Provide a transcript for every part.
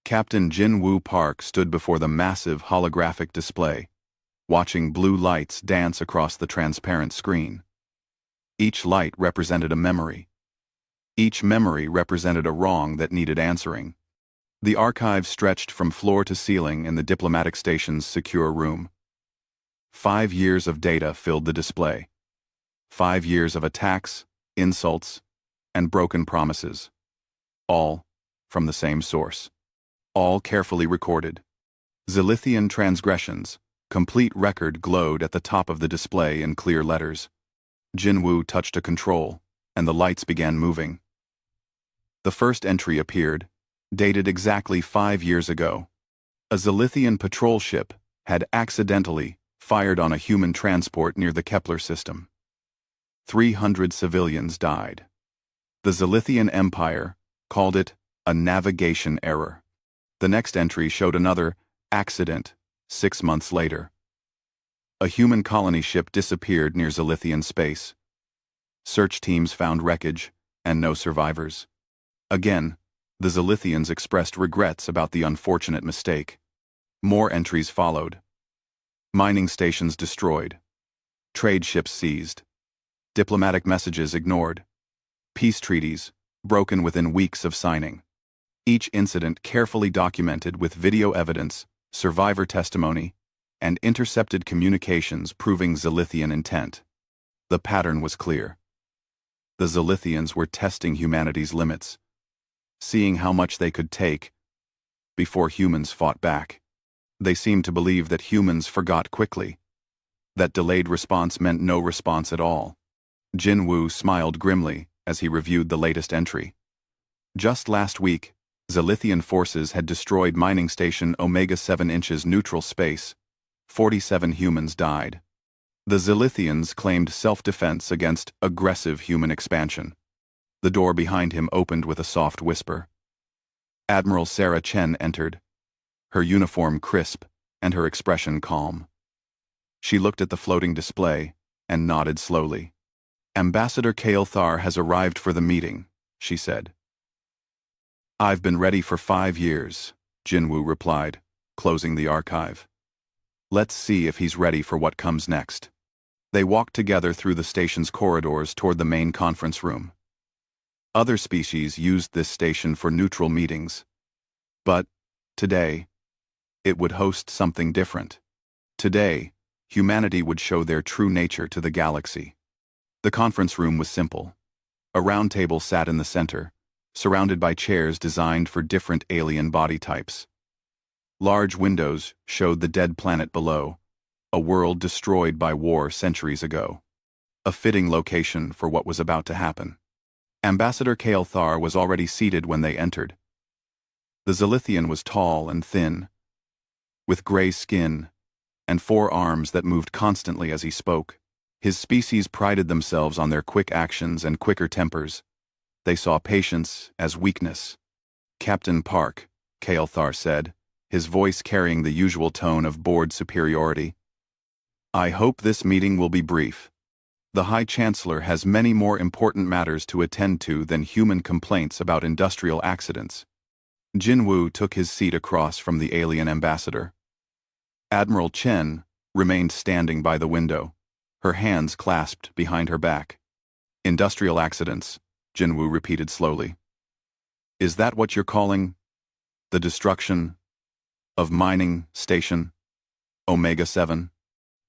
Captain Jin-Woo Park stood before the massive holographic display, watching blue lights dance across the transparent screen. Each light represented a memory. Each memory represented a wrong that needed answering. The archive stretched from floor to ceiling in the diplomatic station's secure room. 5 years of data filled the display. 5 years of attacks, insults, and broken promises. All from the same source. All carefully recorded. Zilithian transgressions, complete record glowed at the top of the display in clear letters. Jin-Woo touched a control, and the lights began moving. The first entry appeared, dated exactly 5 years ago. A Zilithian patrol ship had accidentally fired on a human transport near the Kepler system. 300 civilians died. The Zilithian Empire called it a navigation error. The next entry showed another accident 6 months later. A human colony ship disappeared near Zilithian space. Search teams found wreckage and no survivors. Again, the Zilithians expressed regrets about the unfortunate mistake. More entries followed. Mining stations destroyed. Trade ships seized. Diplomatic messages ignored. Peace treaties broken within weeks of signing. Each incident carefully documented with video evidence, survivor testimony, and intercepted communications proving Zilithian intent. The pattern was clear. The Zilithians were testing humanity's limits, seeing how much they could take before humans fought back. They seemed to believe that humans forgot quickly, that delayed response meant no response at all. Jin-Woo smiled grimly as he reviewed the latest entry. Just last week, Zilithian forces had destroyed mining station Omega 7 inches neutral space. 47 humans died. The Zilithians claimed self-defense against aggressive human expansion. The door behind him opened with a soft whisper. Admiral Sarah Chen entered, her uniform crisp and her expression calm. She looked at the floating display and nodded slowly. "Ambassador Kael'thar has arrived for the meeting," she said. "I've been ready for 5 years," Jin-Woo replied, closing the archive. "Let's see if he's ready for what comes next." They walked together through the station's corridors toward the main conference room. Other species used this station for neutral meetings. But, today, it would host something different. Today, humanity would show their true nature to the galaxy. The conference room was simple. A round table sat in the center, surrounded by chairs designed for different alien body types. Large windows showed the dead planet below, a world destroyed by war centuries ago. A fitting location for what was about to happen. Ambassador Kael'thar was already seated when they entered. The Zilithian was tall and thin, with gray skin and 4 arms that moved constantly as he spoke. His species prided themselves on their quick actions and quicker tempers. They saw patience as weakness. "Captain Park," Kael'thar said, his voice carrying the usual tone of bored superiority. "I hope this meeting will be brief. The High Chancellor has many more important matters to attend to than human complaints about industrial accidents." Jin-Woo took his seat across from the alien ambassador. Admiral Chen remained standing by the window, her hands clasped behind her back. "Industrial accidents," Jin-Woo repeated slowly. "Is that what you're calling the destruction of mining station Omega 7?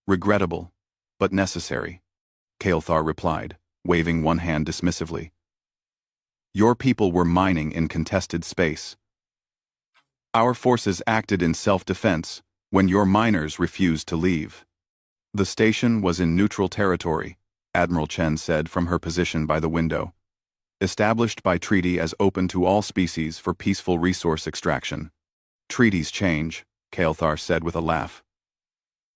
Regrettable, but necessary," Kael'thar replied, waving one hand dismissively. "Your people were mining in contested space. Our forces acted in self-defense when your miners refused to leave." "The station was in neutral territory," Admiral Chen said from her position by the window. "Established by treaty as open to all species for peaceful resource extraction." "Treaties change," Kael'thar said with a laugh.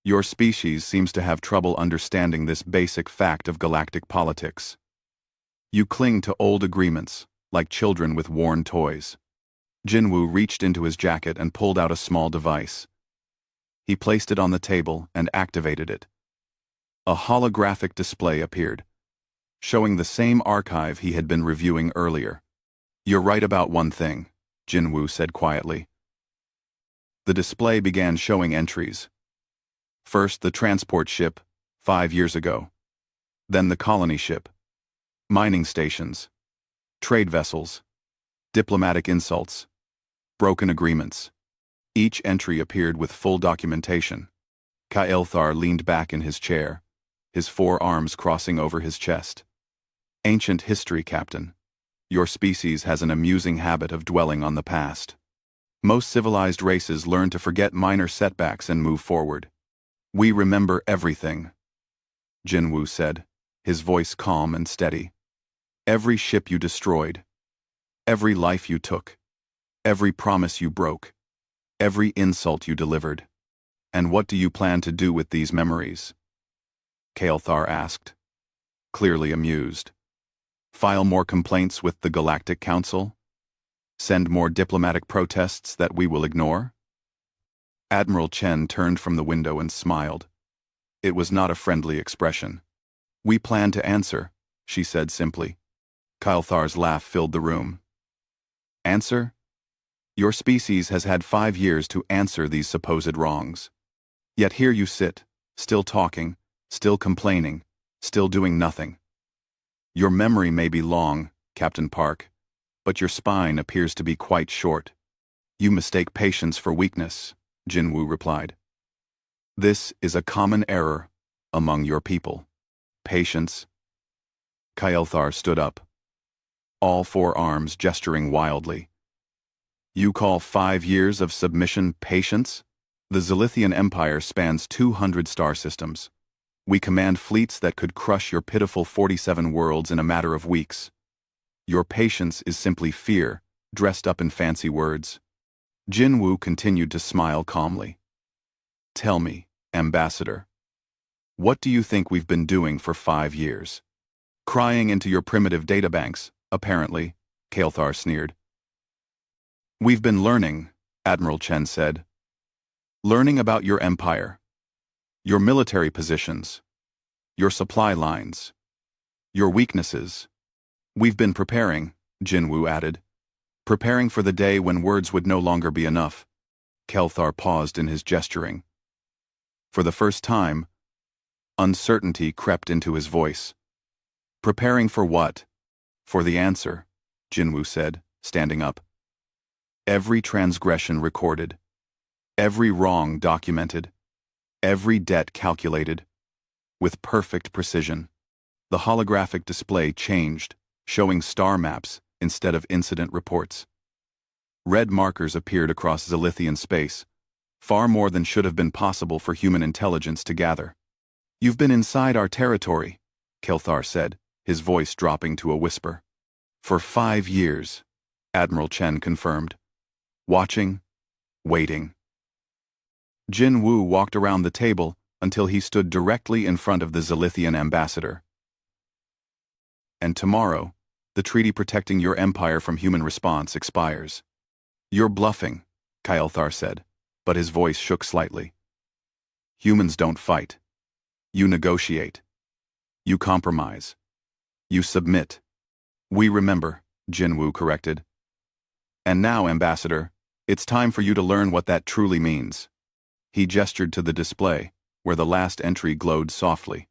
"Your species seems to have trouble understanding this basic fact of galactic politics. You cling to old agreements, like children with worn toys." Jin-Woo reached into his jacket and pulled out a small device. He placed it on the table and activated it. A holographic display appeared, showing the same archive he had been reviewing earlier. "You're right about one thing," Jin-Woo said quietly. The display began showing entries. First, the transport ship, 5 years ago. Then the colony ship. Mining stations. Trade vessels. Diplomatic insults. Broken agreements. Each entry appeared with full documentation. Kael'thar leaned back in his chair, his forearms crossing over his chest. Ancient history, Captain. Your species has an amusing habit of dwelling on the past. Most civilized races learn to forget minor setbacks and move forward. We remember everything, Jinwu said, his voice calm and steady. Every ship you destroyed. Every life you took. Every promise you broke. Every insult you delivered. And what do you plan to do with these memories? Kael'thar asked, clearly amused. File more complaints with the Galactic Council? Send more diplomatic protests that we will ignore? Admiral Chen turned from the window and smiled. It was not a friendly expression. We plan to answer, she said simply. Kael'thar's laugh filled the room. Answer? Your species has had 5 years to answer these supposed wrongs. Yet here you sit, still talking, still complaining, still doing nothing. Your memory may be long, Captain Park, but your spine appears to be quite short. You mistake patience for weakness, Jinwu replied. This is a common error among your people. Patience. Kael'thar stood up, all 4 arms gesturing wildly. You call 5 years of submission patience? The Zilithian Empire spans 200 star systems. We command fleets that could crush your pitiful 47 worlds in a matter of weeks. Your patience is simply fear, dressed up in fancy words. Jinwu continued to smile calmly. Tell me, Ambassador, what do you think we've been doing for 5 years? Crying into your primitive databanks, apparently, Kael'thar sneered. We've been learning, Admiral Chen said. Learning about your empire, your military positions, your supply lines, your weaknesses. We've been preparing, Jinwu added. Preparing for the day when words would no longer be enough. Kael'thar paused in his gesturing. For the first time, uncertainty crept into his voice. Preparing for what? For the answer, Jinwu said, standing up. Every transgression recorded. Every wrong documented. Every debt calculated. With perfect precision. The holographic display changed, showing star maps instead of incident reports. Red markers appeared across Zilithian space, far more than should have been possible for human intelligence to gather. You've been inside our territory, Kael'thar said, his voice dropping to a whisper. For 5 years, Admiral Chen confirmed. Watching, waiting. Jinwu walked around the table until he stood directly in front of the Zilithian ambassador. And tomorrow, the treaty protecting your empire from human response expires. You're bluffing, Kael'thar said, but his voice shook slightly. Humans don't fight. You negotiate. You compromise. You submit. We remember, Jinwu corrected. And now, Ambassador, it's time for you to learn what that truly means. He gestured to the display, where the last entry glowed softly.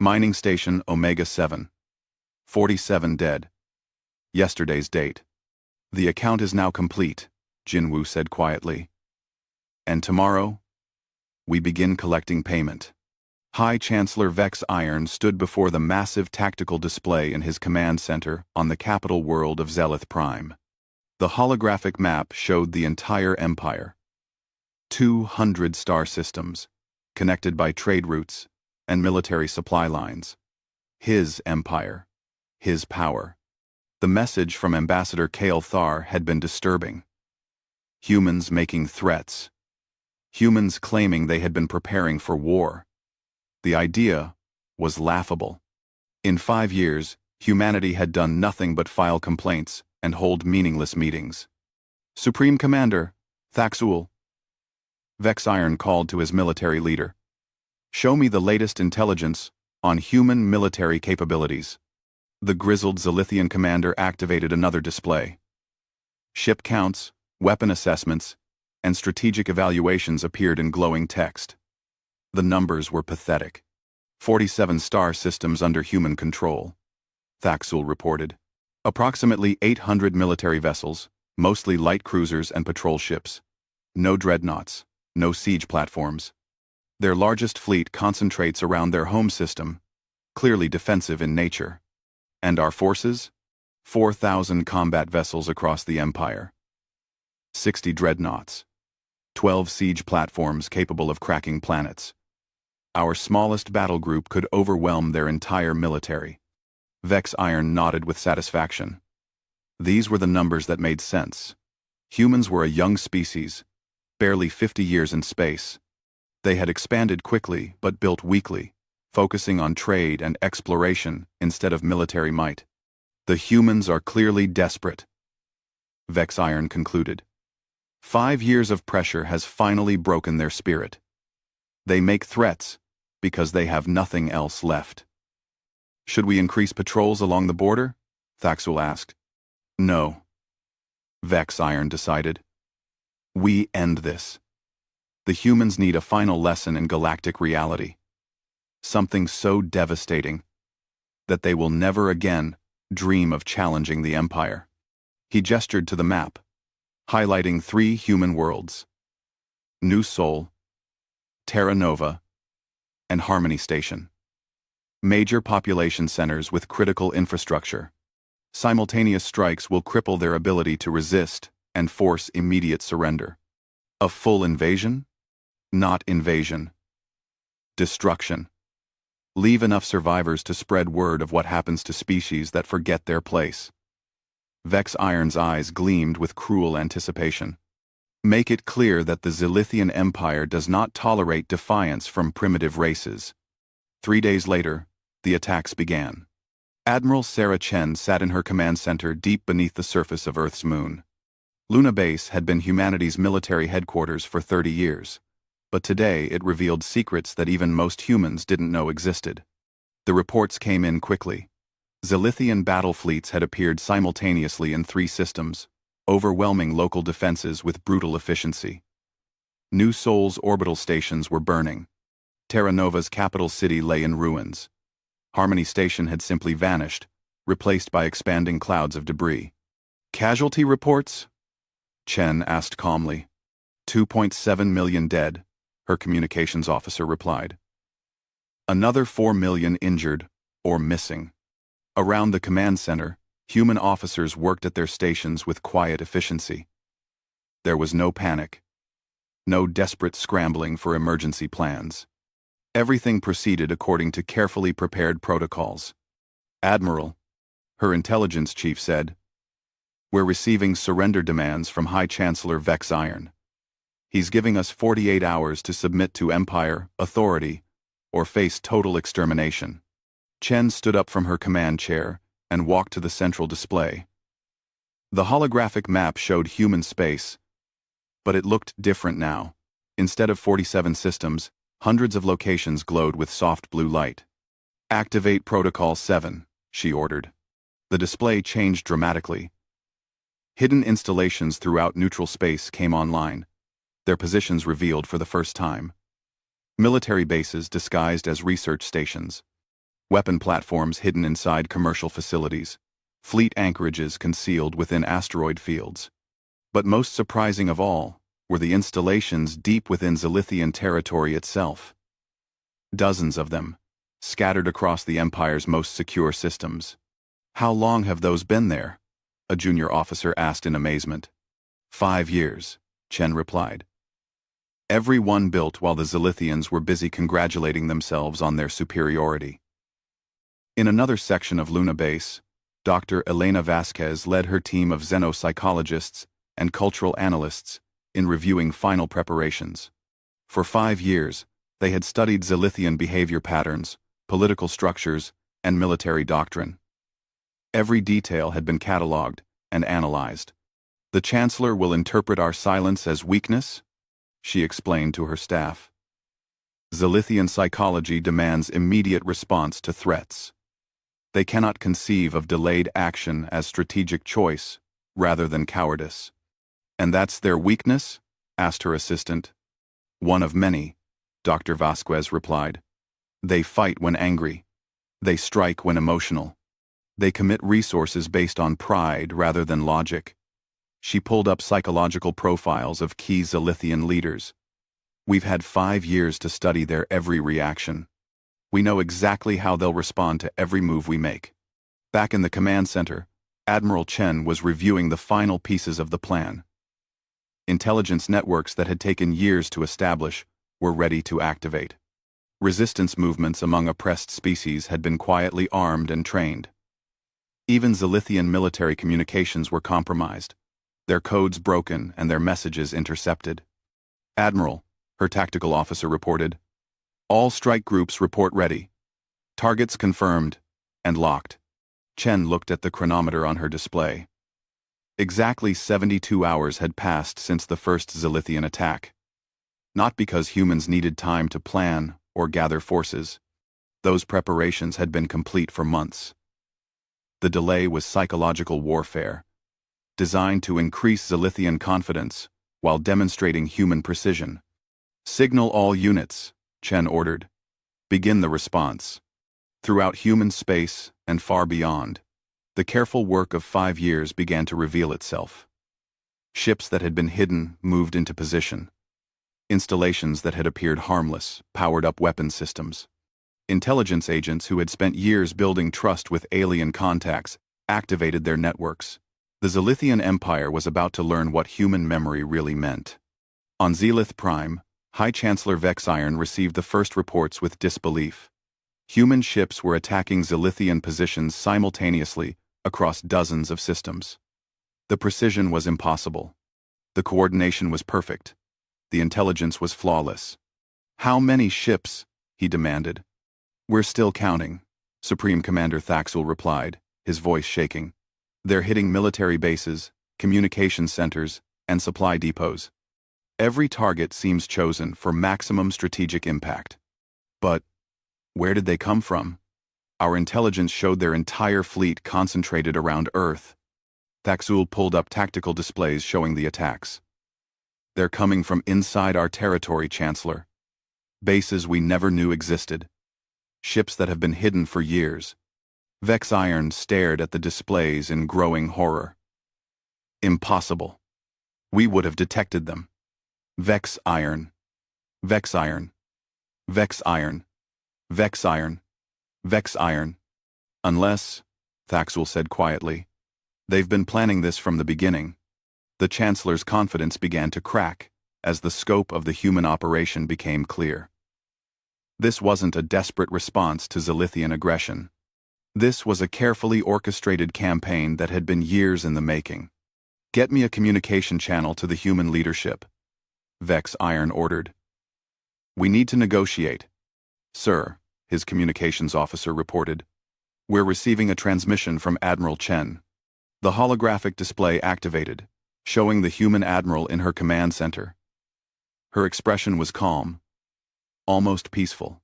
Mining Station Omega-7. 47 dead. Yesterday's date. The account is now complete, Jinwu said quietly. And tomorrow, we begin collecting payment. High Chancellor Vex Iron stood before the massive tactical display in his command center on the capital world of Zelith Prime. The holographic map showed the entire empire. 200 star systems, connected by trade routes and military supply lines. His empire. His power. The message from Ambassador Kael'thar had been disturbing. Humans making threats. Humans claiming they had been preparing for war. The idea was laughable. In 5 years, humanity had done nothing but file complaints and hold meaningless meetings. Supreme Commander, Thaxul. Vex Iron called to his military leader. Show me the latest intelligence on human military capabilities. The grizzled Zilithian commander activated another display. Ship counts, weapon assessments, and strategic evaluations appeared in glowing text. The numbers were pathetic. 47 star systems under human control, Thaxul reported. Approximately 800 military vessels, mostly light cruisers and patrol ships. No dreadnoughts, no siege platforms. Their largest fleet concentrates around their home system, clearly defensive in nature. And our forces? 4,000 combat vessels across the Empire. 60 dreadnoughts. 12 siege platforms capable of cracking planets. Our smallest battle group could overwhelm their entire military. Vex Iron nodded with satisfaction. These were the numbers that made sense. Humans were a young species, barely 50 years in space. They had expanded quickly but built weakly, focusing on trade and exploration instead of military might. The humans are clearly desperate, Vex Iron concluded. 5 years of pressure has finally broken their spirit. They make threats because they have nothing else left. Should we increase patrols along the border? Thaxul asked. No, Vex Iron decided. We end this. The humans need a final lesson in galactic reality. Something so devastating that they will never again dream of challenging the Empire. He gestured to the map, highlighting 3 human worlds: New Sol, Terra Nova, and Harmony Station. Major population centers with critical infrastructure. Simultaneous strikes will cripple their ability to resist and force immediate surrender. A full invasion? Not invasion. Destruction. Leave enough survivors to spread word of what happens to species that forget their place. Vex Iron's eyes gleamed with cruel anticipation. Make it clear that the Zilithian Empire does not tolerate defiance from primitive races. 3 days later, the attacks began. Admiral Sarah Chen sat in her command center deep beneath the surface of Earth's moon. Luna Base had been humanity's military headquarters for 30 years, but today it revealed secrets that even most humans didn't know existed. The reports came in quickly. Zilithian battle fleets had appeared simultaneously in 3 systems, overwhelming local defenses with brutal efficiency. New Sol's orbital stations were burning. Terra Nova's capital city lay in ruins. Harmony Station had simply vanished, replaced by expanding clouds of debris. Casualty reports? Chen asked calmly. 2.7 million dead, her communications officer replied. Another 4 million injured or missing. Around the command center, human officers worked at their stations with quiet efficiency. There was no panic. No desperate scrambling for emergency plans. Everything proceeded according to carefully prepared protocols. Admiral, her intelligence chief said, we're receiving surrender demands from High Chancellor Vex Iron. He's giving us 48 hours to submit to Empire, authority, or face total extermination. Chen stood up from her command chair and walked to the central display. The holographic map showed human space, but it looked different now. Instead of 47 systems, hundreds of locations glowed with soft blue light. Activate Protocol 7, she ordered. The display changed dramatically. Hidden installations throughout neutral space came online, their positions revealed for the first time. Military bases disguised as research stations. Weapon platforms hidden inside commercial facilities. Fleet anchorages concealed within asteroid fields. But most surprising of all were the installations deep within Zilithian territory itself. Dozens of them, scattered across the Empire's most secure systems. How long have those been there? A junior officer asked in amazement. 5 years, Chen replied. Every one built while the Zilithians were busy congratulating themselves on their superiority. In another section of Luna Base, Dr. Elena Vasquez led her team of xenopsychologists and cultural analysts in reviewing final preparations. For 5 years, they had studied Zilithian behavior patterns, political structures, and military doctrine. Every detail had been catalogued and analyzed. The Chancellor will interpret our silence as weakness, she explained to her staff. Zilithian psychology demands immediate response to threats. They cannot conceive of delayed action as strategic choice rather than cowardice. And that's their weakness? asked her assistant. One of many, Dr. Vasquez replied. They fight when angry. They strike when emotional. They commit resources based on pride rather than logic. She pulled up psychological profiles of key Zilithian leaders. We've had 5 years to study their every reaction. We know exactly how they'll respond to every move we make. Back in the command center, Admiral Chen was reviewing the final pieces of the plan. Intelligence networks that had taken years to establish were ready to activate. Resistance movements among oppressed species had been quietly armed and trained. Even Zilithian military communications were compromised, their codes broken and their messages intercepted. Admiral, her tactical officer reported. All strike groups report ready. Targets confirmed and locked. Chen looked at the chronometer on her display. Exactly 72 hours had passed since the first Zilithian attack. Not because humans needed time to plan or gather forces. Those preparations had been complete for months. The delay was psychological warfare, designed to increase Zilithian confidence while demonstrating human precision. Signal all units, Chen ordered. Begin the response. Throughout human space and far beyond, the careful work of 5 years began to reveal itself. Ships that had been hidden moved into position. Installations that had appeared harmless powered up weapon systems. Intelligence agents who had spent years building trust with alien contacts activated their networks. The Zilithian Empire was about to learn what human memory really meant. On Zelith Prime, High Chancellor Vexiron received the first reports with disbelief. Human ships were attacking Zilithian positions simultaneously across dozens of systems. The precision was impossible. The coordination was perfect. The intelligence was flawless. How many ships? He demanded. We're still counting, Supreme Commander Thaxul replied, his voice shaking. They're hitting military bases, communication centers, and supply depots. Every target seems chosen for maximum strategic impact. But where did they come from? Our intelligence showed their entire fleet concentrated around Earth. Thaxul pulled up tactical displays showing the attacks. They're coming from inside our territory, Chancellor. Bases we never knew existed. Ships that have been hidden for years. Vexiron stared at the displays in growing horror. Impossible. We would have detected them. Vexiron. Vexiron. Vexiron. Vexiron. Vexiron. Unless, Thaxul said quietly, they've been planning this from the beginning. The Chancellor's confidence began to crack as the scope of the human operation became clear. This wasn't a desperate response to Zilithian aggression. This was a carefully orchestrated campaign that had been years in the making. Get me a communication channel to the human leadership, Vexiron ordered. We need to negotiate. Sir, his communications officer reported. We're receiving a transmission from Admiral Chen. The holographic display activated, showing the human admiral in her command center. Her expression was calm, almost peaceful.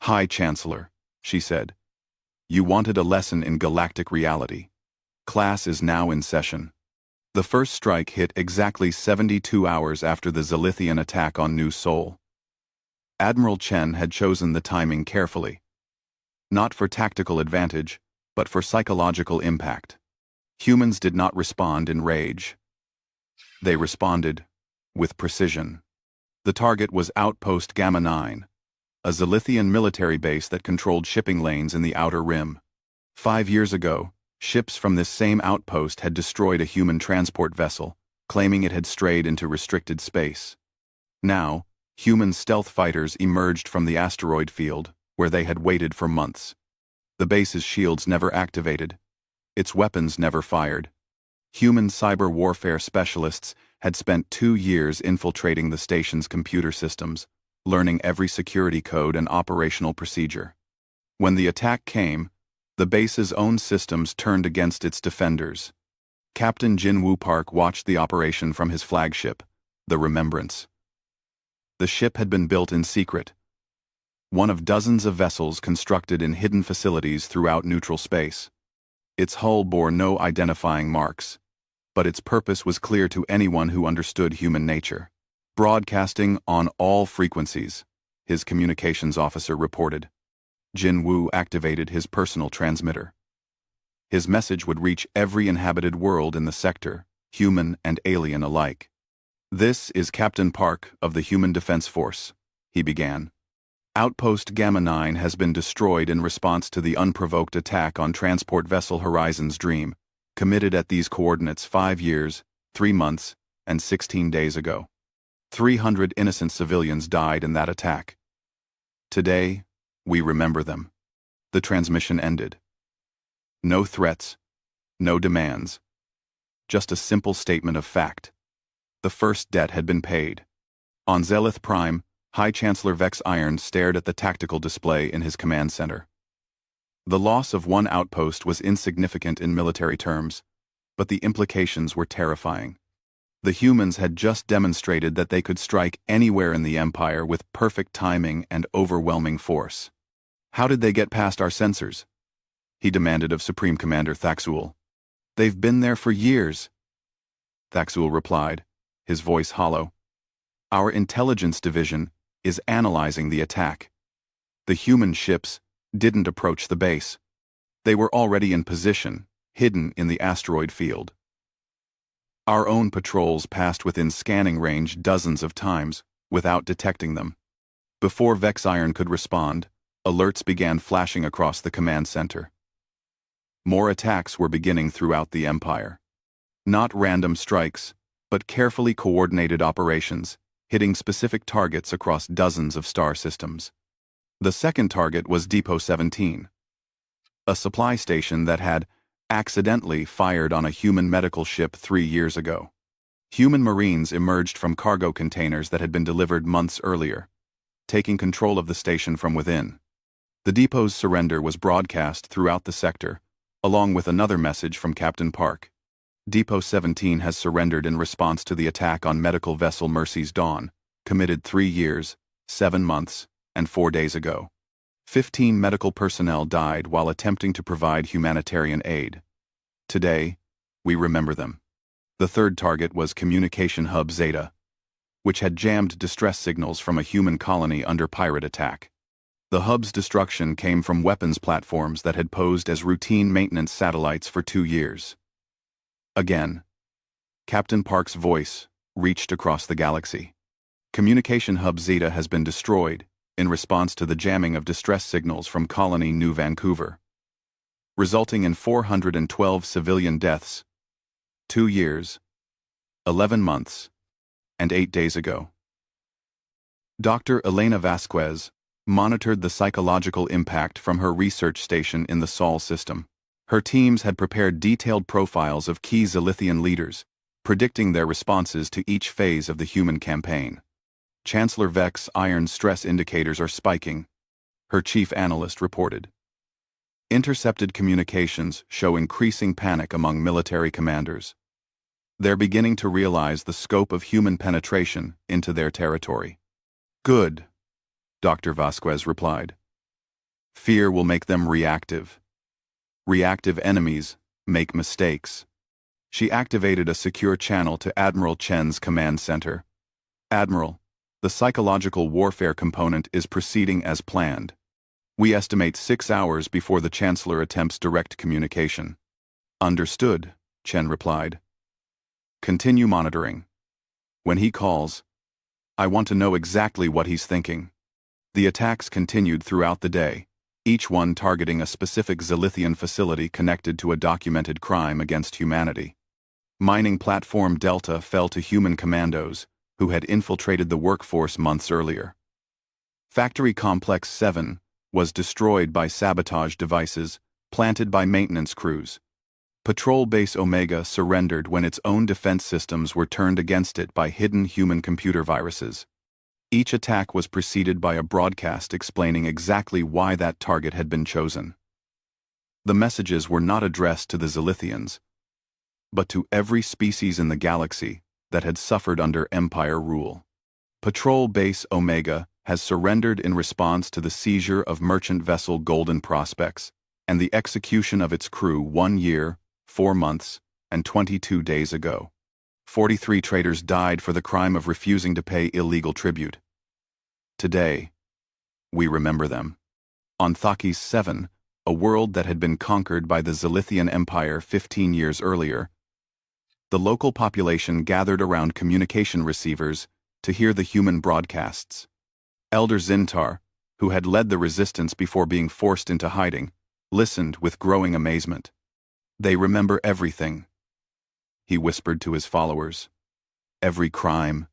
High Chancellor, she said. You wanted a lesson in galactic reality. Class is now in session. The first strike hit exactly 72 hours after the Zilithian attack on New Sol. Admiral Chen had chosen the timing carefully. Not for tactical advantage, but for psychological impact. Humans did not respond in rage. They responded with precision. The target was Outpost Gamma 9, a Zilithian military base that controlled shipping lanes in the Outer Rim. 5 years ago, ships from this same outpost had destroyed a human transport vessel, claiming it had strayed into restricted space. Now, human stealth fighters emerged from the asteroid field, where they had waited for months. The base's shields never activated. Its weapons never fired. Human cyber warfare specialists had spent 2 years infiltrating the station's computer systems, learning every security code and operational procedure. When the attack came, the base's own systems turned against its defenders. Captain Jin Woo Park watched the operation from his flagship, the Remembrance. The ship had been built in secret, one of dozens of vessels constructed in hidden facilities throughout neutral space. Its hull bore no identifying marks, but its purpose was clear to anyone who understood human nature. Broadcasting on all frequencies, his communications officer reported. Jin Wu activated his personal transmitter. His message would reach every inhabited world in the sector, human and alien alike. "This is Captain Park of the Human Defense Force," he began. "Outpost Gamma 9 has been destroyed in response to the unprovoked attack on transport vessel Horizon's Dream, committed at these coordinates 5 years, 3 months, and 16 days ago. 300 innocent civilians died in that attack. Today, we remember them." The transmission ended. No threats, no demands. Just a simple statement of fact. The first debt had been paid. On Zelith Prime, High Chancellor Vex Iron stared at the tactical display in his command center. The loss of one outpost was insignificant in military terms, but the implications were terrifying. The humans had just demonstrated that they could strike anywhere in the Empire with perfect timing and overwhelming force. "How did they get past our sensors?" he demanded of Supreme Commander Thaxul. "They've been there for years," Thaxul replied, his voice hollow. "Our intelligence division is analyzing the attack. The human ships didn't approach the base. They were already in position, hidden in the asteroid field. Our own patrols passed within scanning range dozens of times, without detecting them. Before Vex Iron could respond, alerts began flashing across the command center. More attacks were beginning throughout the Empire. Not random strikes, but carefully coordinated operations, hitting specific targets across dozens of star systems. The second target was Depot 17, a supply station that had accidentally fired on a human medical ship 3 years ago. Human Marines emerged from cargo containers that had been delivered months earlier, taking control of the station from within. The depot's surrender was broadcast throughout the sector, along with another message from Captain Park. Depot 17 has surrendered in response to the attack on medical vessel Mercy's Dawn, committed 3 years, 7 months, and 4 days ago. 15 medical personnel died while attempting to provide humanitarian aid. Today, we remember them. The third target was Communication Hub Zeta, which had jammed distress signals from a human colony under pirate attack. The hub's destruction came from weapons platforms that had posed as routine maintenance satellites for 2 years. Again, Captain Park's voice reached across the galaxy. Communication Hub Zeta has been destroyed in response to the jamming of distress signals from Colony New Vancouver, resulting in 412 civilian deaths 2 years, 11 months, and 8 days ago. Dr. Elena Vasquez monitored the psychological impact from her research station in the Sol system. Her teams had prepared detailed profiles of key Zilithian leaders, predicting their responses to each phase of the human campaign. Chancellor Vex Iron's stress indicators are spiking, her chief analyst reported. Intercepted communications show increasing panic among military commanders. They're beginning to realize the scope of human penetration into their territory. "Good," Dr. Vasquez replied. "Fear will make them reactive. Reactive enemies make mistakes." She activated a secure channel to Admiral Chen's command center. "Admiral, the psychological warfare component is proceeding as planned. We estimate 6 hours before the Chancellor attempts direct communication." "Understood," Chen replied. "Continue monitoring. When he calls, I want to know exactly what he's thinking." The attacks continued throughout the day, each one targeting a specific Zilithian facility connected to a documented crime against humanity. Mining Platform Delta fell to human commandos, who had infiltrated the workforce months earlier. Factory Complex 7 was destroyed by sabotage devices planted by maintenance crews. Patrol Base Omega surrendered when its own defense systems were turned against it by hidden human computer viruses. Each attack was preceded by a broadcast explaining exactly why that target had been chosen. The messages were not addressed to the Zilithians, but to every species in the galaxy that had suffered under Empire rule. Patrol Base Omega has surrendered in response to the seizure of merchant vessel Golden Prospects and the execution of its crew 1 year, 4 months, and 22 days ago. 43 traders died for the crime of refusing to pay illegal tribute. Today, we remember them. On Thakis 7, a world that had been conquered by the Zilithian Empire 15 years earlier, the local population gathered around communication receivers to hear the human broadcasts. Elder Zintar, who had led the resistance before being forced into hiding, listened with growing amazement. "They remember everything," he whispered to his followers. "Every crime,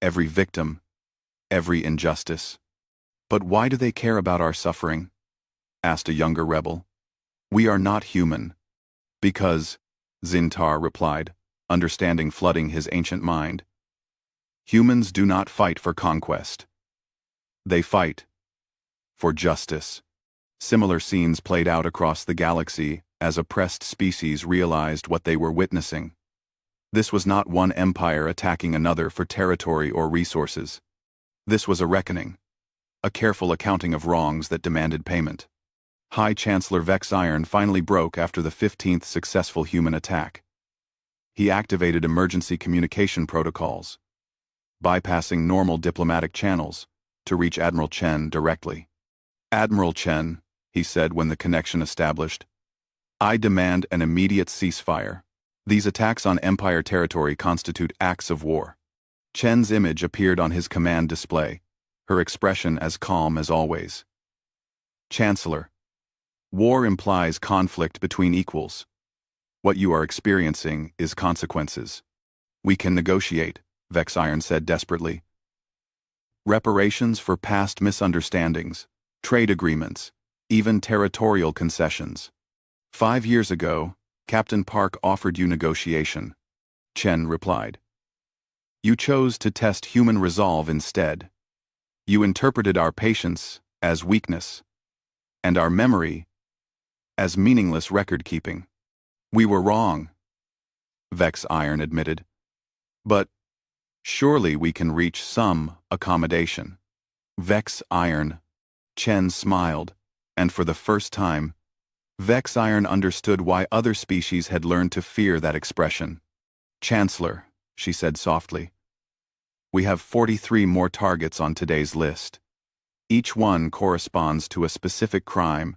every victim, every injustice." "But why do they care about our suffering?" asked a younger rebel. "We are not human." "Because," Zintar replied, understanding flooding his ancient mind, "humans do not fight for conquest. They fight for justice." Similar scenes played out across the galaxy as oppressed species realized what they were witnessing. This was not one empire attacking another for territory or resources. This was a reckoning, a careful accounting of wrongs that demanded payment. High Chancellor Vex Iron finally broke after the 15th successful human attack. He activated emergency communication protocols, bypassing normal diplomatic channels, to reach Admiral Chen directly. "Admiral Chen," he said when the connection established, "I demand an immediate ceasefire. These attacks on Empire territory constitute acts of war." Chen's image appeared on his command display, her expression as calm as always. "Chancellor, war implies conflict between equals. What you are experiencing is consequences. We can negotiate," Vex Iron said desperately. "Reparations for past misunderstandings, trade agreements, even territorial concessions. 5 years ago, Captain Park offered you negotiation," Chen replied. "You chose to test human resolve instead. You interpreted our patience as weakness, and our memory as meaningless record-keeping. We were wrong," Vex Iron admitted. "But surely we can reach some accommodation." Vex Iron. Chen smiled, and for the first time, Vex Iron understood why other species had learned to fear that expression. "Chancellor," she said softly, "we have 43 more targets on today's list. Each one corresponds to a specific crime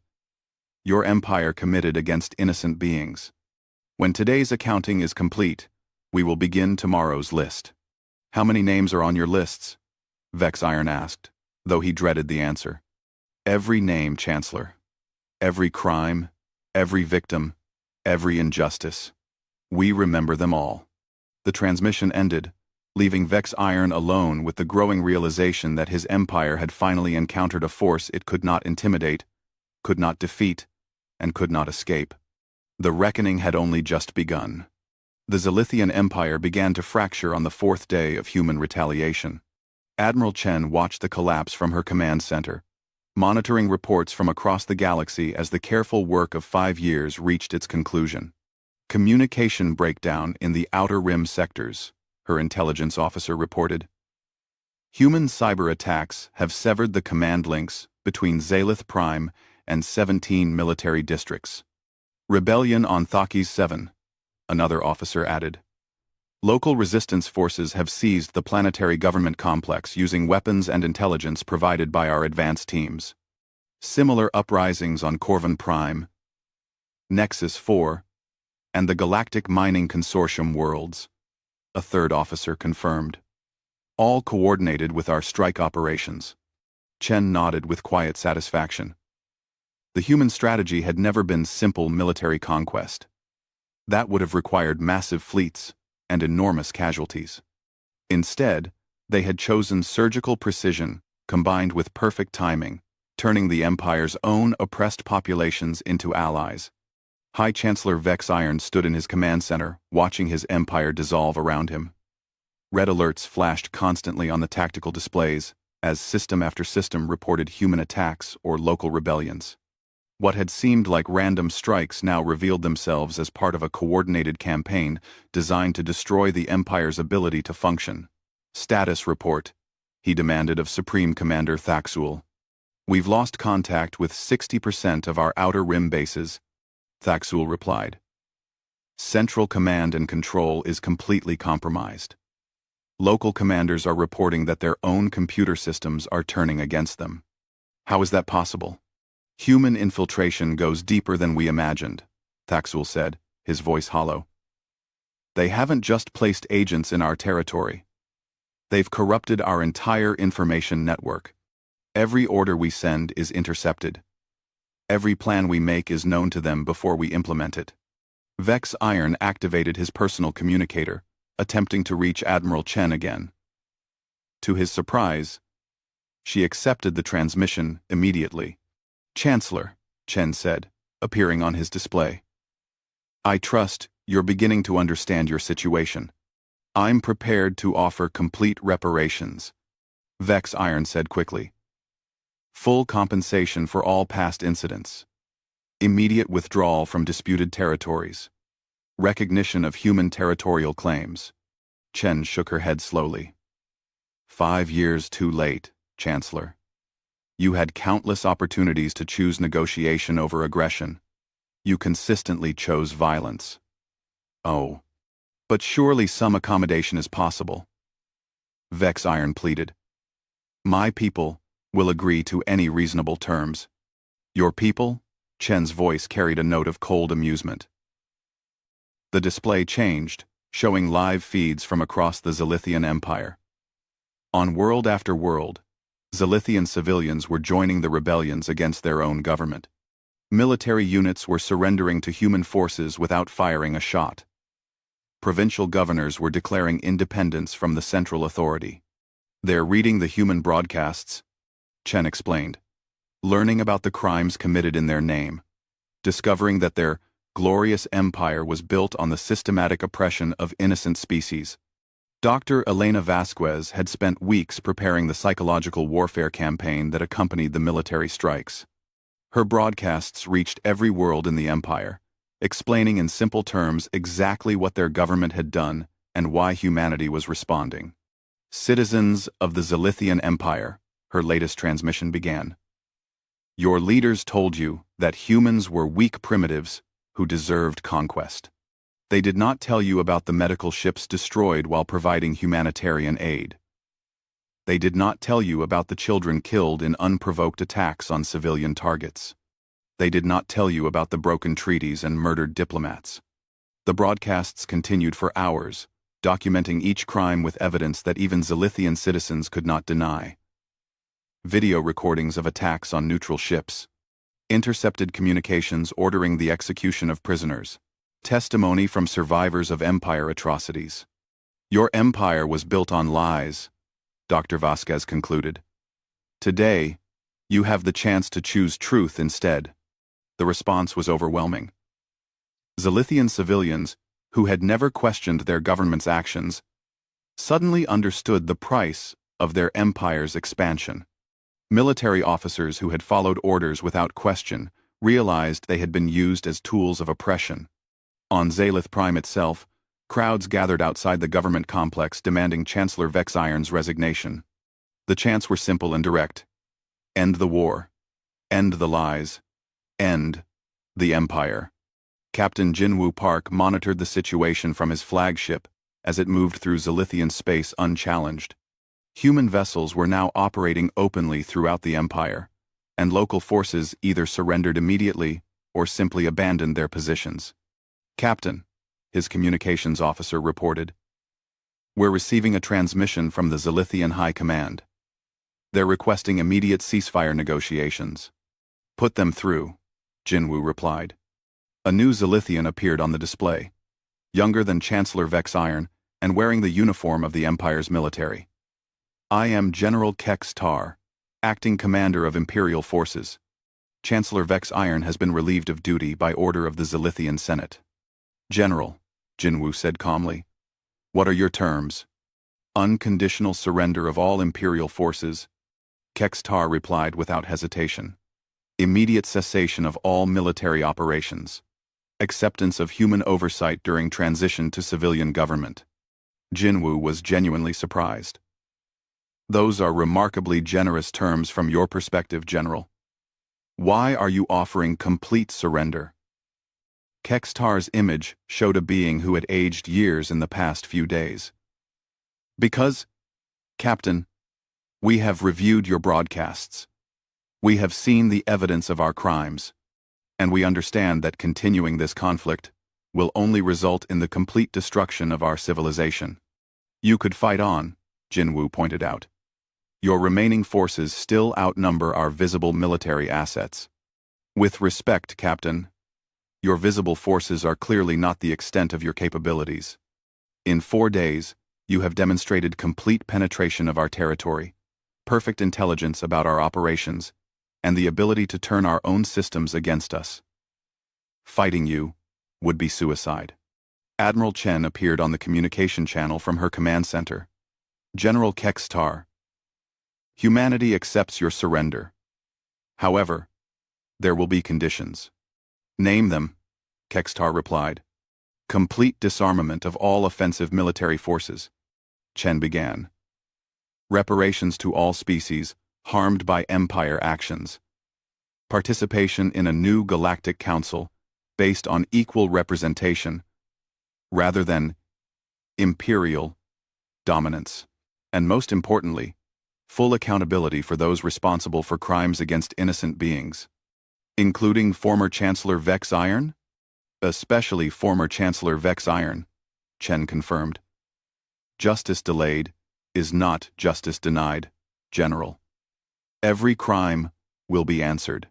your empire committed against innocent beings. When today's accounting is complete, we will begin tomorrow's list." "How many names are on your lists?" Vex Iron asked, though he dreaded the answer. "Every name, Chancellor. Every crime, every victim, every injustice. We remember them all." The transmission ended, leaving Vex Iron alone with the growing realization that his empire had finally encountered a force it could not intimidate, could not defeat, and could not escape. The reckoning had only just begun. The Zilithian Empire began to fracture on the 4th day of human retaliation. Admiral Chen watched the collapse from her command center, monitoring reports from across the galaxy as the careful work of 5 years reached its conclusion. "Communication breakdown in the Outer Rim sectors," her intelligence officer reported. "Human cyber attacks have severed the command links between Zalith Prime and 17 military districts." "Rebellion on Thakis 7, another officer added. "Local resistance forces have seized the planetary government complex using weapons and intelligence provided by our advanced teams. Similar uprisings on Corvin Prime, Nexus 4, and the Galactic Mining Consortium worlds," a third officer confirmed. "All coordinated with our strike operations." Chen nodded with quiet satisfaction. The human strategy had never been simple military conquest. That would have required massive fleets and enormous casualties. Instead, they had chosen surgical precision combined with perfect timing, turning the Empire's own oppressed populations into allies. High Chancellor Vex Iron stood in his command center, watching his empire dissolve around him. Red alerts flashed constantly on the tactical displays, as system after system reported human attacks or local rebellions. What had seemed like random strikes now revealed themselves as part of a coordinated campaign designed to destroy the Empire's ability to function. "Status report," he demanded of Supreme Commander Thaxul. "We've lost contact with 60% of our Outer Rim bases," Thaxul replied. Central command and control is completely compromised. Local commanders are reporting that their own computer systems are turning against them. How is that possible? Human infiltration goes deeper than we imagined, Thaxul said, his voice hollow. They haven't just placed agents in our territory. They've corrupted our entire information network. Every order we send is intercepted. Every plan we make is known to them before we implement it. Vex Iron activated his personal communicator, attempting to reach Admiral Chen again. To his surprise, she accepted the transmission immediately. "Chancellor," Chen said, appearing on his display. "I trust you're beginning to understand your situation. I'm prepared to offer complete reparations," Vex Iron said quickly. "Full compensation for all past incidents. Immediate withdrawal from disputed territories. Recognition of human territorial claims." Chen shook her head slowly. 5 years too late, Chancellor. You had countless opportunities to choose negotiation over aggression. You consistently chose violence. Oh. But surely some accommodation is possible. Vex Iron pleaded. "My people will agree to any reasonable terms." "Your people?" Chen's voice carried a note of cold amusement. The display changed, showing live feeds from across the Zilithian Empire. On world after world, Zilithian civilians were joining the rebellions against their own government. Military units were surrendering to human forces without firing a shot. Provincial governors were declaring independence from the central authority. "They're reading the human broadcasts," Chen explained, "learning about the crimes committed in their name, discovering that their glorious empire was built on the systematic oppression of innocent species." Dr. Elena Vasquez had spent weeks preparing the psychological warfare campaign that accompanied the military strikes. Her broadcasts reached every world in the empire, explaining in simple terms exactly what their government had done and why humanity was responding. "Citizens of the Zilithian Empire," her latest transmission began. "Your leaders told you that humans were weak primitives who deserved conquest. They did not tell you about the medical ships destroyed while providing humanitarian aid. They did not tell you about the children killed in unprovoked attacks on civilian targets. They did not tell you about the broken treaties and murdered diplomats." The broadcasts continued for hours, documenting each crime with evidence that even Zilithian citizens could not deny. Video recordings of attacks on neutral ships. Intercepted communications ordering the execution of prisoners. Testimony from survivors of empire atrocities. "Your empire was built on lies," Dr. Vasquez concluded. "Today, you have the chance to choose truth instead." The response was overwhelming. Zilithian civilians, who had never questioned their government's actions, suddenly understood the price of their empire's expansion. Military officers who had followed orders without question realized they had been used as tools of oppression. On Zalith Prime itself, crowds gathered outside the government complex demanding Chancellor Vex Iron's resignation. The chants were simple and direct. End the war. End the lies. End the empire. Captain Jinwoo Park monitored the situation from his flagship as it moved through Zilithian space unchallenged. Human vessels were now operating openly throughout the empire, and local forces either surrendered immediately or simply abandoned their positions. "Captain," his communications officer reported, "we're receiving a transmission from the Zilithian High Command. They're requesting immediate ceasefire negotiations." "Put them through," Jinwoo replied. A new Zilithian appeared on the display, younger than Chancellor Vex Iron and wearing the uniform of the Empire's military. "I am General Kex Tar, acting commander of Imperial forces. Chancellor Vex Iron has been relieved of duty by order of the Zilithian Senate." "General," Jinwoo said calmly, "what are your terms?" "Unconditional surrender of all Imperial forces," Kex Tar replied without hesitation. "Immediate cessation of all military operations. Acceptance of human oversight during transition to civilian government." Jinwoo was genuinely surprised. "Those are remarkably generous terms from your perspective, General. Why are you offering complete surrender?" Kextar's image showed a being who had aged years in the past few days. Because, Captain, we have reviewed your broadcasts. We have seen the evidence of our crimes, and we understand that continuing this conflict will only result in the complete destruction of our civilization. You could fight on, Jinwoo pointed out. Your remaining forces still outnumber our visible military assets. With respect, Captain, your visible forces are clearly not the extent of your capabilities. In 4 days, you have demonstrated complete penetration of our territory, perfect intelligence about our operations, and the ability to turn our own systems against us. Fighting you would be suicide. Admiral Chen appeared on the communication channel from her command center. General Kextar, humanity accepts your surrender. However, there will be conditions. Name them, Kextar replied. Complete disarmament of all offensive military forces. Chen began. Reparations to all species harmed by Empire actions. Participation in a new galactic council based on equal representation rather than imperial dominance. And most importantly, full accountability for those responsible for crimes against innocent beings. Including former Chancellor Vex Iron? Especially former Chancellor Vex Iron, Chen confirmed. Justice delayed is not justice denied, General. Every crime will be answered.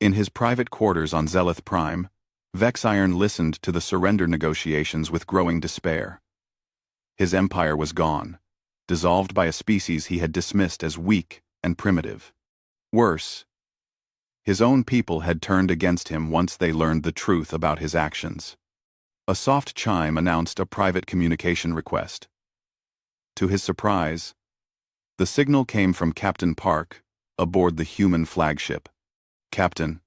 In his private quarters on Zelith Prime, Vex Iron listened to the surrender negotiations with growing despair. His empire was gone, dissolved by a species he had dismissed as weak and primitive. Worse, his own people had turned against him once they learned the truth about his actions. A soft chime announced a private communication request. To his surprise, the signal came from Captain Park, aboard the human flagship. Captain,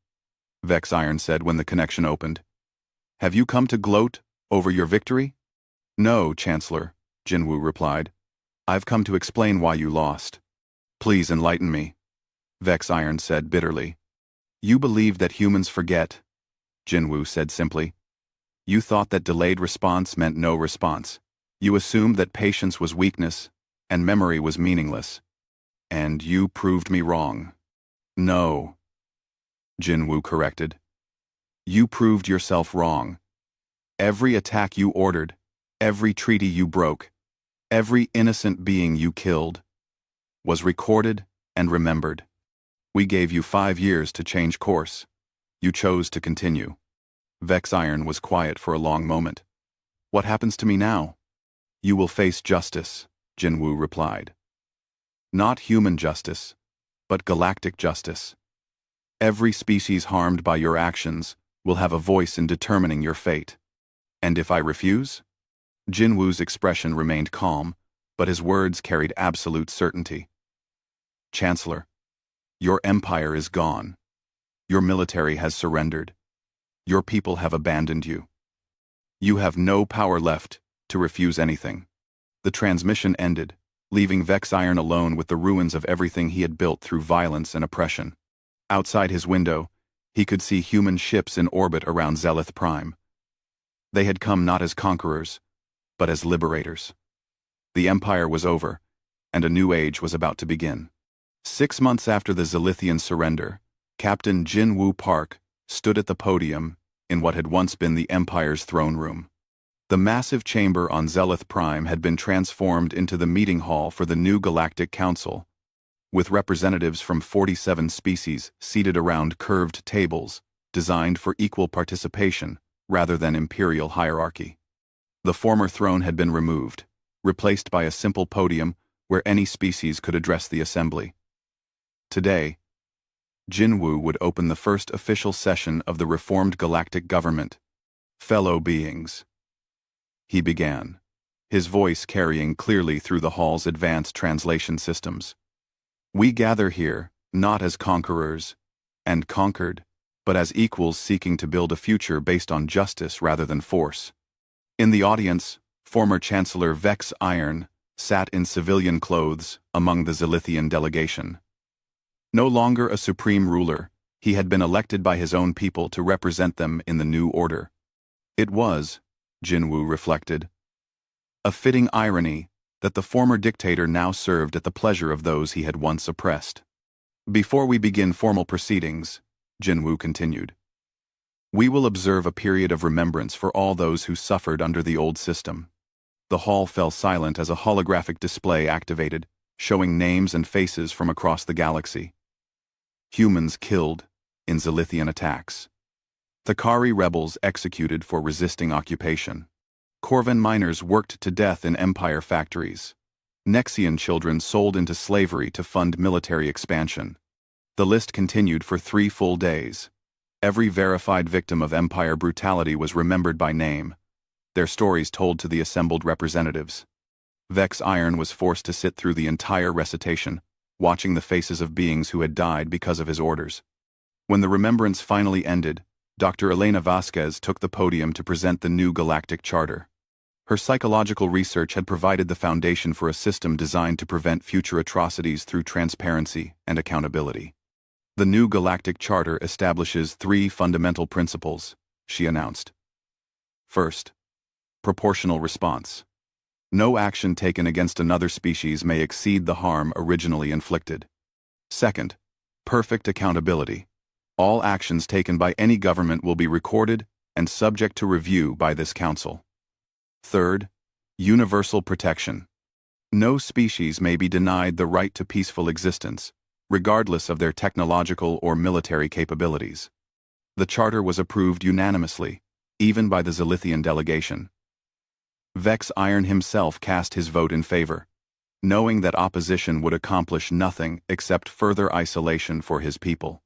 Vex Iron said when the connection opened, have you come to gloat over your victory? No, Chancellor, Jinwoo replied. I've come to explain why you lost. Please enlighten me, Vex Iron said bitterly. You believe that humans forget, Jinwoo said simply. You thought that delayed response meant no response. You assumed that patience was weakness, and memory was meaningless. And you proved me wrong. No, Jinwoo corrected. You proved yourself wrong. Every attack you ordered, every treaty you broke, every innocent being you killed, was recorded and remembered. We gave you 5 years to change course. You chose to continue. Vex Iron was quiet for a long moment. What happens to me now? You will face justice, Jinwoo replied. Not human justice, but galactic justice. Every species harmed by your actions will have a voice in determining your fate. And if I refuse? Jinwoo's expression remained calm, but his words carried absolute certainty. Chancellor, your empire is gone. Your military has surrendered. Your people have abandoned you. You have no power left to refuse anything. The transmission ended, leaving Vex Iron alone with the ruins of everything he had built through violence and oppression. Outside his window, he could see human ships in orbit around Zelith Prime. They had come not as conquerors, but as liberators. The empire was over, and a new age was about to begin. 6 months after the Zelithian surrender, Captain Jinwoo Park stood at the podium in what had once been the Empire's throne room. The massive chamber on Zelith Prime had been transformed into the meeting hall for the new Galactic Council, with representatives from 47 species seated around curved tables, designed for equal participation rather than imperial hierarchy. The former throne had been removed, replaced by a simple podium where any species could address the assembly. Today, Jinwoo would open the first official session of the reformed galactic government. Fellow beings, he began, his voice carrying clearly through the hall's advanced translation systems. We gather here, not as conquerors and conquered, but as equals seeking to build a future based on justice rather than force. In the audience, former Chancellor Vex Iron sat in civilian clothes among the Zelithian delegation. No longer a supreme ruler, he had been elected by his own people to represent them in the new order. It was, Jinwu reflected, a fitting irony that the former dictator now served at the pleasure of those he had once oppressed. Before we begin formal proceedings, Jinwu continued, we will observe a period of remembrance for all those who suffered under the old system. The hall fell silent as a holographic display activated, showing names and faces from across the galaxy. Humans killed in Zilithian attacks. Thakari rebels executed for resisting occupation. Corvan miners worked to death in Empire factories. Nexian children sold into slavery to fund military expansion. The list continued for 3 full days. Every verified victim of Empire brutality was remembered by name, their stories told to the assembled representatives. Vex Iron was forced to sit through the entire recitation, watching the faces of beings who had died because of his orders. When the remembrance finally ended, Dr. Elena Vasquez took the podium to present the new galactic charter. Her psychological research had provided the foundation for a system designed to prevent future atrocities through transparency and accountability. The new galactic charter establishes 3 fundamental principles, she announced. First, proportional response. No action taken against another species may exceed the harm originally inflicted. Second, perfect accountability. All actions taken by any government will be recorded and subject to review by this council. Third, universal protection. No species may be denied the right to peaceful existence, regardless of their technological or military capabilities. The charter was approved unanimously, even by the Zilithian delegation. Vex Iron himself cast his vote in favor, knowing that opposition would accomplish nothing except further isolation for his people.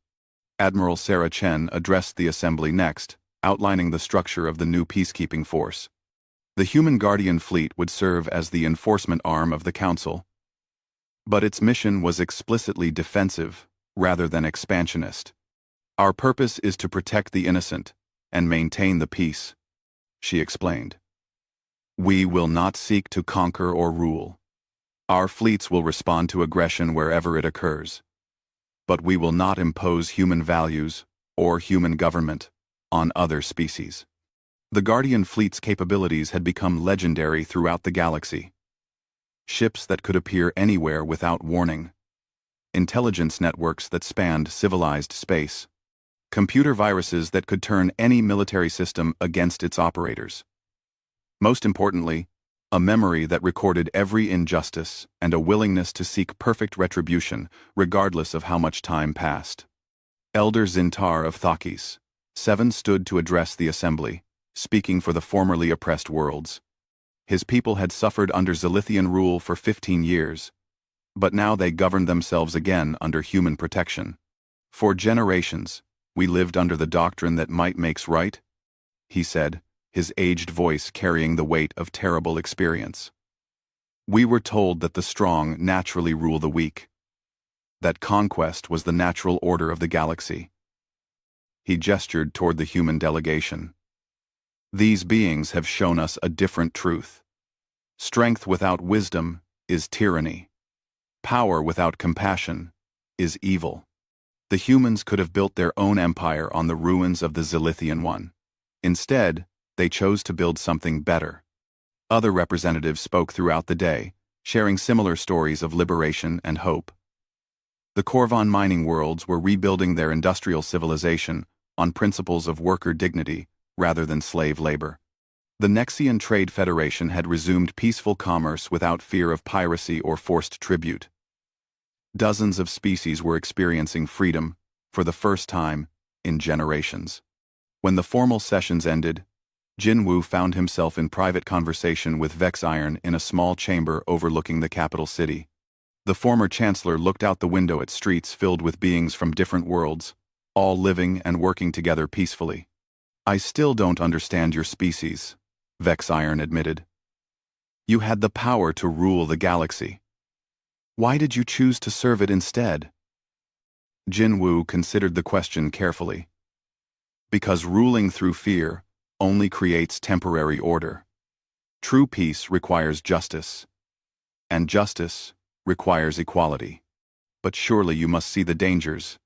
Admiral Sarah Chen addressed the assembly next, outlining the structure of the new peacekeeping force. The Human Guardian Fleet would serve as the enforcement arm of the Council, but its mission was explicitly defensive rather than expansionist. Our purpose is to protect the innocent and maintain the peace, she explained. We will not seek to conquer or rule. Our fleets will respond to aggression wherever it occurs. But we will not impose human values or human government on other species. The Guardian Fleet's capabilities had become legendary throughout the galaxy. Ships that could appear anywhere without warning. Intelligence networks that spanned civilized space. Computer viruses that could turn any military system against its operators. Most importantly, a memory that recorded every injustice and a willingness to seek perfect retribution regardless of how much time passed. Elder Zintar of Thakis, 7 stood to address the assembly, speaking for the formerly oppressed worlds. His people had suffered under Zilithian rule for 15 years, but now they governed themselves again under human protection. For generations, we lived under the doctrine that might makes right, he said, his aged voice carrying the weight of terrible experience. We were told that the strong naturally rule the weak, that conquest was the natural order of the galaxy. He gestured toward the human delegation. These beings have shown us a different truth. Strength without wisdom is tyranny. Power without compassion is evil. The humans could have built their own empire on the ruins of the Zilithian one. Instead, they chose to build something better. Other representatives spoke throughout the day, sharing similar stories of liberation and hope. The Corvan mining worlds were rebuilding their industrial civilization on principles of worker dignity rather than slave labor. The Nexian Trade Federation had resumed peaceful commerce without fear of piracy or forced tribute. Dozens of species were experiencing freedom for the first time in generations. When the formal sessions ended, Jinwu found himself in private conversation with Vex Iron in a small chamber overlooking the capital city. The former chancellor looked out the window at streets filled with beings from different worlds, all living and working together peacefully. I still don't understand your species, Vex Iron admitted. You had the power to rule the galaxy. Why did you choose to serve it instead? Jinwu considered the question carefully. Because ruling through fear only creates temporary order. True peace requires justice, and justice requires equality. But surely you must see the dangers,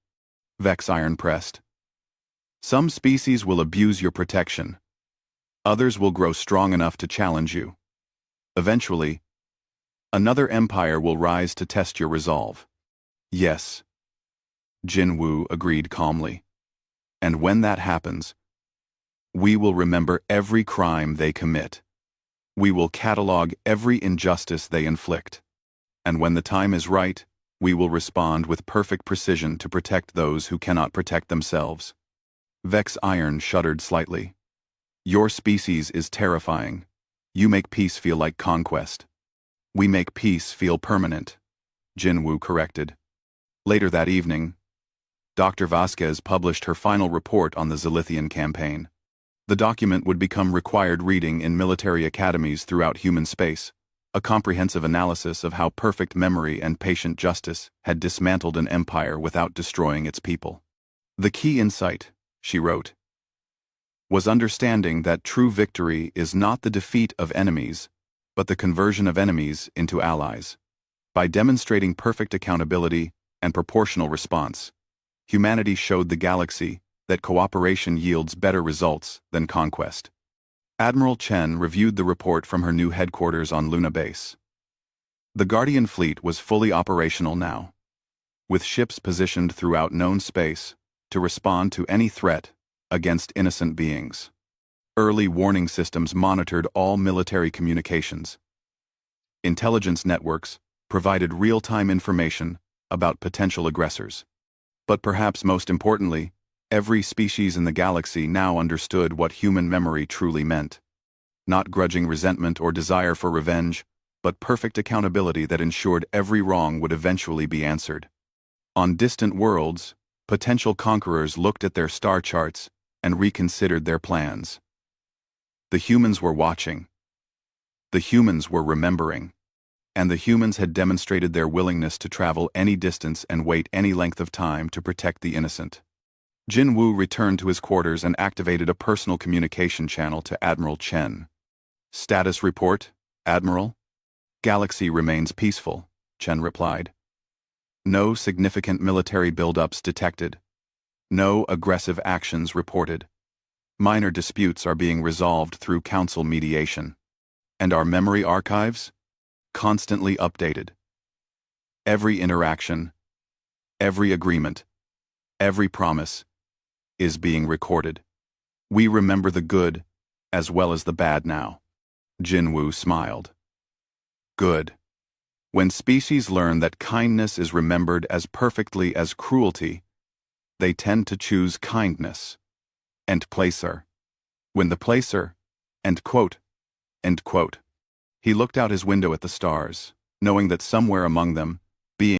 Vex Iron pressed. Some species will abuse your protection. Others will grow strong enough to challenge you. Eventually, another empire will rise to test your resolve. Yes, Jinwoo agreed calmly. And when that happens, we will remember every crime they commit. We will catalog every injustice they inflict. And when the time is right, we will respond with perfect precision to protect those who cannot protect themselves. Vex Iron shuddered slightly. Your species is terrifying. You make peace feel like conquest. We make peace feel permanent, Jinwoo corrected. Later that evening, Dr. Vasquez published her final report on the Zilithian campaign. The document would become required reading in military academies throughout human space, a comprehensive analysis of how perfect memory and patient justice had dismantled an empire without destroying its people. The key insight, she wrote, was understanding that true victory is not the defeat of enemies, but the conversion of enemies into allies. By demonstrating perfect accountability and proportional response, humanity showed the galaxy that cooperation yields better results than conquest. Admiral Chen reviewed the report from her new headquarters on Luna Base. The Guardian fleet was fully operational now, with ships positioned throughout known space to respond to any threat against innocent beings. Early warning systems monitored all military communications. Intelligence networks provided real-time information about potential aggressors. But perhaps most importantly, every species in the galaxy now understood what human memory truly meant. Not grudging resentment or desire for revenge, but perfect accountability that ensured every wrong would eventually be answered. On distant worlds, potential conquerors looked at their star charts and reconsidered their plans. The humans were watching. The humans were remembering. And the humans had demonstrated their willingness to travel any distance and wait any length of time to protect the innocent. Jinwoo returned to his quarters and activated a personal communication channel to Admiral Chen. Status report, Admiral? Galaxy remains peaceful, Chen replied. No significant military buildups detected. No aggressive actions reported. Minor disputes are being resolved through council mediation. And our memory archives? Constantly updated. Every interaction, every agreement, every promise is being recorded. We remember the good as well as the bad now. Jinwoo smiled. Good. When species learn that kindness is remembered as perfectly as cruelty, they tend to choose kindness. End placer. When the placer, end quote. He looked out his window at the stars, knowing that somewhere among them,